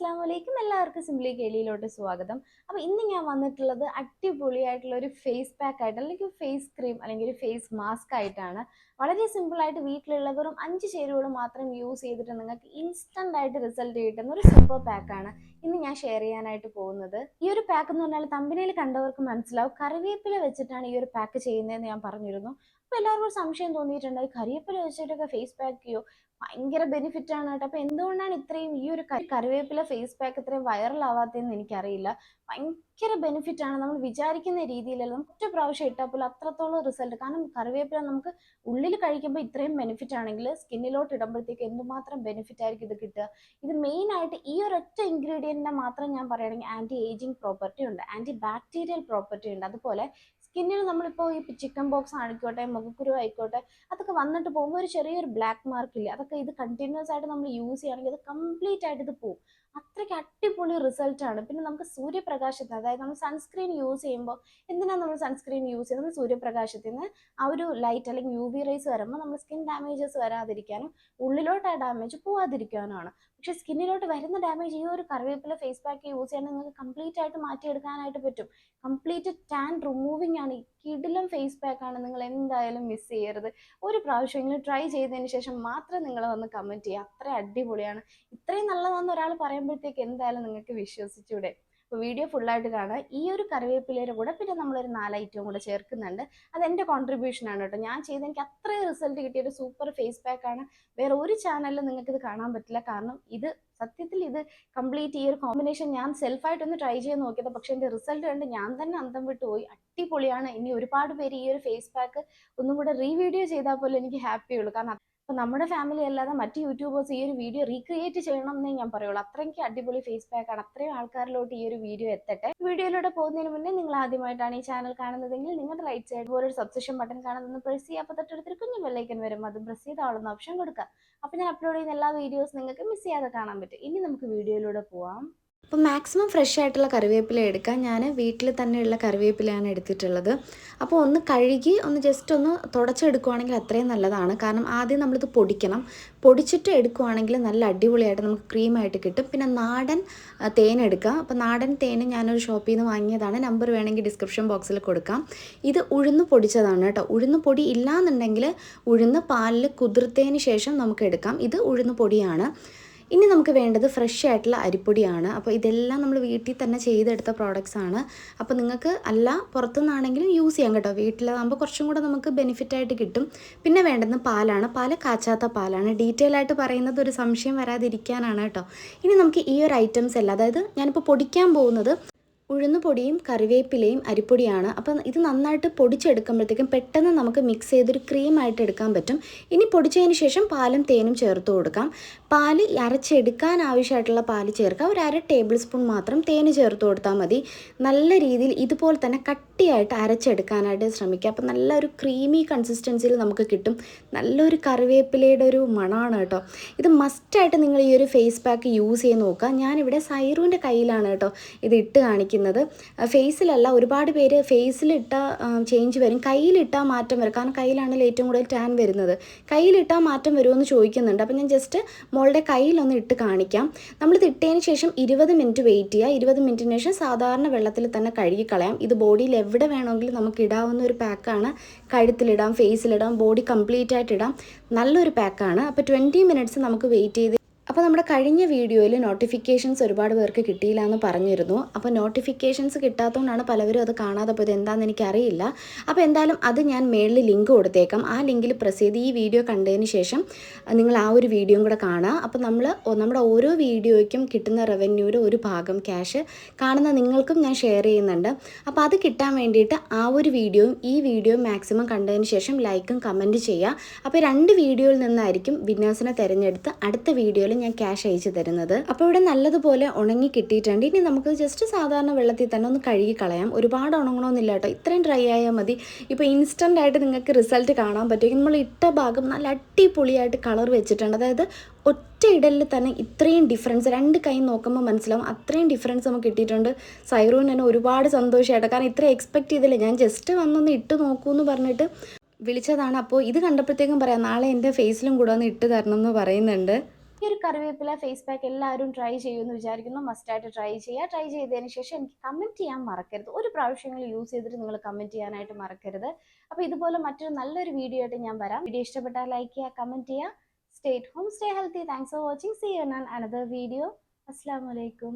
അസ്സലാമലൈക്കും. എല്ലാവർക്കും സിംപ്ലി കേളിയിലോട്ട് സ്വാഗതം. അപ്പോൾ ഇന്ന് ഞാൻ വന്നിട്ടുള്ളത് അടിപൊളിയായിട്ടുള്ള ഒരു ഫേസ് പാക്ക് ആയിട്ട് അല്ലെങ്കിൽ ഫേസ് ക്രീം അല്ലെങ്കിൽ ഒരു ഫേസ് മാസ്ക് ആയിട്ടാണ്. വളരെ സിമ്പിളായിട്ട് വീട്ടിലുള്ള വെറും 5 ചേരുവകൾ മാത്രം യൂസ് ചെയ്തിട്ട് നിങ്ങൾക്ക് ഇൻസ്റ്റന്റ് ആയിട്ട് റിസൾട്ട് കിട്ടുന്ന ഒരു സൂപ്പർ പാക്കാണ് ഇന്ന് ഞാൻ ഷെയർ ചെയ്യാനായിട്ട് പോകുന്നത്. ഈ ഒരു പാക്ക് എന്ന് പറഞ്ഞാൽ തമ്പനയിൽ കണ്ടവർക്ക് മനസ്സിലാവും, കറിവേപ്പില വെച്ചിട്ടാണ് ഈ ഒരു പാക്ക് ചെയ്യുന്നതെന്ന് ഞാൻ പറഞ്ഞിരുന്നു. അപ്പോൾ എല്ലാവർക്കും സംശയം തോന്നിയിട്ടുണ്ട്, കറിവേപ്പില വെച്ചിട്ടൊക്കെ ഫേസ് പാക്ക് ചെയ്യോ? ഭയങ്കര ബെനിഫിറ്റ് ആണ് കേട്ടോ. അപ്പോൾ എന്തുകൊണ്ടാണ് ഇത്രയും ഈ ഒരു കറിവേപ്പില ഫേസ് പാക്ക് ഇത്രയും വൈറൽ ആവാത്തതെന്ന് എനിക്കറിയില്ല. ഭയങ്കര ബെനിഫിറ്റ് ആണ്. നമ്മൾ വിചാരിക്കുന്ന രീതിയിലല്ല, നമുക്ക് ഒറ്റ പ്രാവശ്യം ഇട്ടാൽ പോലും അത്രത്തോളം റിസൾട്ട്. കാരണം കറിവേപ്പില നമുക്ക് ഉള്ളിൽ കഴിക്കുമ്പോൾ ഇത്രയും ബെനിഫിറ്റ് ആണെങ്കിൽ സ്കിന്നിലോട്ട് ഇടുമ്പോഴത്തേക്ക് എന്തുമാത്രം ബെനിഫിറ്റ് ആയിരിക്കും ഇത് കിട്ടുക. ഇത് മെയിൻ ആയിട്ട് ഈ ഒരൊറ്റ ഇൻഗ്രീഡിയൻറ്റിനെ മാത്രം ഞാൻ പറയുകയാണെങ്കിൽ ആൻറ്റി ഏജിങ് പ്രോപ്പർട്ടി ഉണ്ട്, ആൻറ്റി ബാക്ടീരിയൽ പ്രോപ്പർട്ടി ഉണ്ട്. അതുപോലെ സ്കിന്നിൽ നമ്മളിപ്പോൾ ഈ ചിക്കൻ ബോക്സ് ആയിക്കോട്ടെ, മുഖക്കുരു ആയിക്കോട്ടെ, അതൊക്കെ വന്നിട്ട് പോകുമ്പോൾ ഒരു ചെറിയൊരു ബ്ലാക്ക് മാർക്ക് ഇല്ല, അതൊക്കെ ഇത് കണ്ടിന്യൂസ് ആയിട്ട് നമ്മൾ യൂസ് ചെയ്യുകയാണെങ്കിൽ അത് കംപ്ലീറ്റ് ആയിട്ട് ഇത് പോകും. അത്രയ്ക്ക് അടിപൊളി റിസൾട്ട് ആണ്. പിന്നെ നമുക്ക് സൂര്യപ്രകാശത്തിന്, അതായത് നമ്മൾ സൺസ്ക്രീൻ യൂസ് ചെയ്യുമ്പോൾ എന്തിനാണ് നമ്മൾ സൺസ്ക്രീൻ യൂസ് ചെയ്യുന്നത്? നമ്മൾ സൂര്യപ്രകാശത്തിന് ആ ഒരു ലൈറ്റ് അല്ലെങ്കിൽ യു വി റേസ് വരുമ്പോൾ നമ്മൾ സ്കിൻ ഡാമേജസ് വരാതിരിക്കാനും ഉള്ളിലോട്ട് ആ ഡാമേജ് പോവാതിരിക്കാനുമാണ്. പക്ഷേ സ്കിന്നിലോട്ട് വരുന്ന ഡാമേജ് ഈ ഒരു കറിവേപ്പില ഫേസ് പാക്ക് യൂസ് ചെയ്യാൻ നിങ്ങൾക്ക് കംപ്ലീറ്റ് ആയിട്ട് മാറ്റിയെടുക്കാനായിട്ട് പറ്റും. കംപ്ലീറ്റ് ടാൻ റിമൂവിങ് ആണ്. കിടിലം ഫേസ് പാക്ക് ആണ്. നിങ്ങൾ എന്തായാലും മിസ് ചെയ്യരുത്. ഒരു പ്രാവശ്യമെങ്കിലും ട്രൈ ചെയ്തതിന് ശേഷം മാത്രം നിങ്ങൾ വന്ന് കമൻറ്റ് ചെയ്യുക. അത്ര അടിപൊളിയാണ്. ഇത്രയും നല്ലതാണെന്ന് ഒരാൾ പറയുമ്പോഴത്തേക്ക് എന്തായാലും നിങ്ങൾക്ക് വിശ്വസിച്ചൂടെ? അപ്പോൾ വീഡിയോ ഫുള്ളായിട്ട് കാണുക. ഈ ഒരു കറിവേപ്പിലയുടെ കൂടെ പിന്നെ നമ്മളൊരു 4 ഐറ്റവും കൂടെ ചേർക്കുന്നുണ്ട്. അതെൻ്റെ കോൺട്രിബ്യൂഷൻ ആണ് കേട്ടോ. ഞാൻ ചെയ്ത് എനിക്ക് അത്രയും റിസൾട്ട് കിട്ടിയ ഒരു സൂപ്പർ ഫേസ് പാക്ക് ആണ്. വേറെ ഒരു ചാനലിലും നിങ്ങൾക്കിത് കാണാൻ പറ്റില്ല. കാരണം ഇത് സത്യത്തിൽ ഇത് കംപ്ലീറ്റ് ഈ ഒരു കോമ്പിനേഷൻ ഞാൻ സെൽഫായിട്ടൊന്ന് ട്രൈ ചെയ്ത് നോക്കിയത്, പക്ഷേ എൻ്റെ റിസൾട്ട് കണ്ട് ഞാൻ തന്നെ അന്തം വിട്ട് പോയി. അടിപൊളിയാണ്. ഇനി ഒരുപാട് പേര് ഈ ഒരു ഫേസ് പാക്ക് ഒന്നും കൂടെ റീവീഡിയോ ചെയ്താൽ പോലും എനിക്ക് ഹാപ്പിയുള്ളൂ. കാരണം അപ്പോൾ നമ്മുടെ ഫാമിലി അല്ലാതെ മറ്റ് യൂട്യൂബേഴ്സ് ഈ ഒരു വീഡിയോ റീക്രിയേറ്റ് ചെയ്യണം എന്നേ ഞാൻ പറയുള്ളൂ. അത്രയ്ക്ക് അടിപൊളി ഫേസ് പാക്ക് ആണ്. അത്രയും ആൾക്കാരിലോട്ട് ഈ ഒരു വീഡിയോ എത്തട്ടെ. വീഡിയോയിലൂടെ പോകുന്നതിന് മുന്നേ നിങ്ങൾ ആദ്യമായിട്ടാണ് ഈ ചാനൽ കാണുന്നതെങ്കിൽ നിങ്ങളുടെ റൈറ്റ് സൈഡ് പോലെ ഒരു സബ്സ്ക്രിപ്ഷൻ ബട്ടൺ കാണുന്നത് പ്രസ് ചെയ്യുക. അപ്പോൾ തൊട്ടടുത്തൊരു കുഞ്ഞു ബെല്ലൈക്കൻ വരും, അത് പ്രസ് ചെയ്ത് ആളുന്ന ഓപ്ഷൻ കൊടുക്കുക. അപ്പോൾ ഞാൻ അപ്ലോഡ് ചെയ്യുന്ന എല്ലാ വീഡിയോസ് നിങ്ങൾക്ക് മിസ് ചെയ്യാതെ കാണാൻ പറ്റും. ഇനി നമുക്ക് വീഡിയോയിലൂടെ പോവാം. അപ്പോൾ മാക്സിമം ഫ്രഷ് ആയിട്ടുള്ള കറിവേപ്പില എടുക്കാം. ഞാൻ വീട്ടിൽ തന്നെയുള്ള കറിവേപ്പിലയാണ് എടുത്തിട്ടുള്ളത്. അപ്പോൾ ഒന്ന് കഴുകി ഒന്ന് ജസ്റ്റ് ഒന്ന് തുടച്ചെടുക്കുകയാണെങ്കിൽ അത്രയും നല്ലതാണ്. കാരണം ആദ്യം നമ്മളിത് പൊടിക്കണം. പൊടിച്ചിട്ട് എടുക്കുകയാണെങ്കിൽ നല്ല അടിപൊളിയായിട്ട് നമുക്ക് ക്രീമായിട്ട് കിട്ടും. പിന്നെ നാടൻ തേൻ എടുക്കുക. അപ്പോൾ നാടൻ തേൻ ഞാനൊരു ഷോപ്പിൽ നിന്ന് വാങ്ങിയതാണ്. നമ്പർ വേണമെങ്കിൽ ഡിസ്ക്രിപ്ഷൻ ബോക്സിൽ കൊടുക്കാം. ഇത് ഉഴുന്ന് പൊടിച്ചതാണ് കേട്ടോ. ഉഴുന്ന് പൊടി ഇല്ലാന്നുണ്ടെങ്കിൽ ഉഴുന്ന് പാലിൽ കുതിർത്തതിന് ശേഷം നമുക്ക് എടുക്കാം. ഇത് ഉഴുന്ന് പൊടിയാണ്. ഇനി നമുക്ക് വേണ്ടത് ഫ്രഷ് ആയിട്ടുള്ള അരിപ്പൊടിയാണ്. അപ്പോൾ ഇതെല്ലാം നമ്മൾ വീട്ടിൽ തന്നെ ചെയ്തെടുത്ത പ്രോഡക്റ്റ്സ് ആണ്. അപ്പോൾ നിങ്ങൾക്ക് അല്ല പുറത്തുനിന്നാണെങ്കിലും യൂസ് ചെയ്യാം കേട്ടോ. വീട്ടിലാകുമ്പോൾ കുറച്ചും കൂടെ നമുക്ക് ബെനിഫിറ്റായിട്ട് കിട്ടും. പിന്നെ വേണ്ടത് പാലാണ്. പാല് കാച്ചാത്ത പാലാണ്. ഡീറ്റെയിൽ ആയിട്ട് പറയുന്നത് ഒരു സംശയം വരാതിരിക്കാനാണ് കേട്ടോ. ഇനി നമുക്ക് ഈ ഒരു ഐറ്റംസ് എല്ലാം, അതായത് ഞാനിപ്പോൾ പൊടിക്കാൻ പോകുന്നത് ഉഴുന്ന് പൊടിയും കറിവേപ്പിലയും അരിപ്പൊടിയാണ്. അപ്പം ഇത് നന്നായിട്ട് പൊടിച്ചെടുക്കുമ്പോഴത്തേക്കും പെട്ടെന്ന് നമുക്ക് മിക്സ് ചെയ്തൊരു ക്രീമായിട്ട് എടുക്കാൻ പറ്റും. ഇനി പൊടിച്ചതിന് ശേഷം പാലും തേനും ചേർത്ത് കൊടുക്കാം. പാല് അരച്ചെടുക്കാൻ ആവശ്യമായിട്ടുള്ള പാല് ചേർക്കുക. ഒരു 1/2 ടേബിൾ സ്പൂൺ മാത്രം തേന് ചേർത്ത് കൊടുത്താൽ മതി. നല്ല രീതിയിൽ ഇതുപോലെ തന്നെ കട്ടിയായിട്ട് അരച്ചെടുക്കാനായിട്ട് ശ്രമിക്കുക. അപ്പം നല്ലൊരു ക്രീമി കൺസിസ്റ്റൻസിയിൽ നമുക്ക് കിട്ടും. നല്ലൊരു കറിവേപ്പിലയുടെ ഒരു മണമാണ് കേട്ടോ. ഇത് മസ്റ്റായിട്ട് നിങ്ങൾ ഈ ഒരു ഫേസ് പാക്ക് യൂസ് ചെയ്ത് നോക്കുക. ഞാനിവിടെ സൈറുവിൻ്റെ കയ്യിലാണ് കേട്ടോ ഇത് ഇട്ട് കാണിക്കുന്നത്. ഫേസിലല്ല. ഒരുപാട് പേര് ഫേസിലിട്ട ചേഞ്ച് വരും, കയ്യിലിട്ടാൽ മാറ്റം വരും. കാരണം കയ്യിലാണെങ്കിൽ ഏറ്റവും കൂടുതൽ ടാൻ വരുന്നത്. കയ്യിലിട്ടാൽ മാറ്റം വരുമെന്ന് ചോദിക്കുന്നുണ്ട്. അപ്പോൾ ഞാൻ ജസ്റ്റ് മോളുടെ കയ്യിലൊന്ന് ഇട്ട് കാണിക്കാം. നമ്മളിത് ഇട്ടതിന് ശേഷം 20 മിനിറ്റ് വെയിറ്റ് ചെയ്യുക. 20 മിനിറ്റിന് ശേഷം സാധാരണ വെള്ളത്തിൽ തന്നെ കഴുകിക്കളയാം. ഇത് ബോഡിയിൽ എവിടെ വേണമെങ്കിലും നമുക്ക് ഇടാവുന്ന ഒരു പാക്കാണ്. കഴുത്തിലിടാം, ഫേസിലിടാം, ബോഡി കംപ്ലീറ്റ് ആയിട്ട് ഇടാം. നല്ലൊരു പാക്കാണ്. അപ്പോൾ 20 മിനിറ്റ്സ് നമുക്ക് വെയിറ്റ് ചെയ്ത്. അപ്പോൾ നമ്മുടെ കഴിഞ്ഞ വീഡിയോയിൽ നോട്ടിഫിക്കേഷൻസ് ഒരുപാട് പേർക്ക് കിട്ടിയില്ല എന്ന് പറഞ്ഞിരുന്നു. അപ്പോൾ നോട്ടിഫിക്കേഷൻസ് കിട്ടാത്തതുകൊണ്ടാണ് പലവരും അത് കാണാതെ പോയത്. എന്താണെന്ന് എനിക്കറിയില്ല. അപ്പോൾ എന്തായാലും അത് ഞാൻ മേളിൽ ലിങ്ക് കൊടുത്തേക്കാം. ആ ലിങ്കിൽ പ്രസ് ചെയ്ത് ഈ വീഡിയോ കണ്ടതിന് ശേഷം നിങ്ങൾ ആ ഒരു വീഡിയോയും കൂടെ കാണുക. അപ്പോൾ നമ്മുടെ ഓരോ വീഡിയോയ്ക്കും കിട്ടുന്ന റവന്യൂയുടെ ഒരു ഭാഗം ക്യാഷ് കാണുന്ന നിങ്ങൾക്കും ഞാൻ ഷെയർ ചെയ്യുന്നുണ്ട്. അപ്പോൾ അത് കിട്ടാൻ വേണ്ടിയിട്ട് ആ ഒരു വീഡിയോയും ഈ വീഡിയോയും മാക്സിമം കണ്ടതിന് ശേഷം ലൈക്കും കമൻറ്റ് ചെയ്യുക. അപ്പോൾ 2 വീഡിയോയിൽ നിന്നായിരിക്കും വിന്നേഴ്സിനെ തിരഞ്ഞെടുത്ത് അടുത്ത വീഡിയോയിൽ ഞാൻ ക്യാഷ് അയച്ചു തരുന്നത്. അപ്പോൾ ഇവിടെ നല്ലതുപോലെ ഉണങ്ങി കിട്ടിയിട്ടുണ്ട്. ഇനി നമുക്ക് ജസ്റ്റ് സാധാരണ വെള്ളത്തിൽ തന്നെ ഒന്ന് കഴുകി കളയാം. ഒരുപാട് ഉണങ്ങണമെന്നില്ല കേട്ടോ. ഇത്രയും ഡ്രൈ ആയാൽ മതി. ഇപ്പോൾ ഇൻസ്റ്റൻ്റ് ആയിട്ട് നിങ്ങൾക്ക് റിസൾട്ട് കാണാൻ പറ്റും. നമ്മൾ ഇട്ട ഭാഗം നല്ല അടിപൊളിയായിട്ട് കളർ വെച്ചിട്ടുണ്ട്. അതായത് ഒറ്റ ഇടലിൽ തന്നെ ഇത്രയും ഡിഫറൻസ് 2 കൈ നോക്കുമ്പോൾ മനസ്സിലാവും. അത്രയും ഡിഫറൻസ് നമുക്ക് കിട്ടിയിട്ടുണ്ട്. സൈറൂന് തന്നെ ഒരുപാട് സന്തോഷമായിട്ട്. കാരണം ഇത്രയും എക്സ്പെക്റ്റ് ചെയ്തില്ല. ഞാൻ ജസ്റ്റ് വന്നൊന്ന് ഇട്ട് നോക്കൂ എന്ന് പറഞ്ഞിട്ട് വിളിച്ചതാണ്. അപ്പോൾ ഇത് കണ്ടപ്പോഴത്തേക്കും പറയാം, നാളെ എൻ്റെ ഫേസിലും കൂടെ ഒന്ന് ഇട്ട് തരണം എന്ന് പറയുന്നുണ്ട്. ഈ ഒരു കറിവേപ്പില ഫേസ് പാക്ക് എല്ലാവരും ട്രൈ ചെയ്യുമെന്ന് വിചാരിക്കുന്നു. മസ്റ്റായിട്ട് ട്രൈ ചെയ്യുക. ട്രൈ ചെയ്തതിന് ശേഷം എനിക്ക് കമൻറ്റ് ചെയ്യാൻ മറക്കരുത്. ഒരു പ്രാവശ്യമെങ്കിലും യൂസ് ചെയ്തിട്ട് നിങ്ങൾ കമൻറ്റ് ചെയ്യാനായിട്ട് മറക്കരുത്. അപ്പോൾ ഇതുപോലെ മറ്റൊരു നല്ലൊരു വീഡിയോ ആയിട്ട് ഞാൻ വരാം. വീഡിയോ ഇഷ്ടപ്പെട്ടാൽ ലൈക്ക് ചെയ്യുക, കമൻറ്റ് ചെയ്യുക. Stay at home, stay healthy. Thanks for watching. See you in another video. Assalamu alaikum.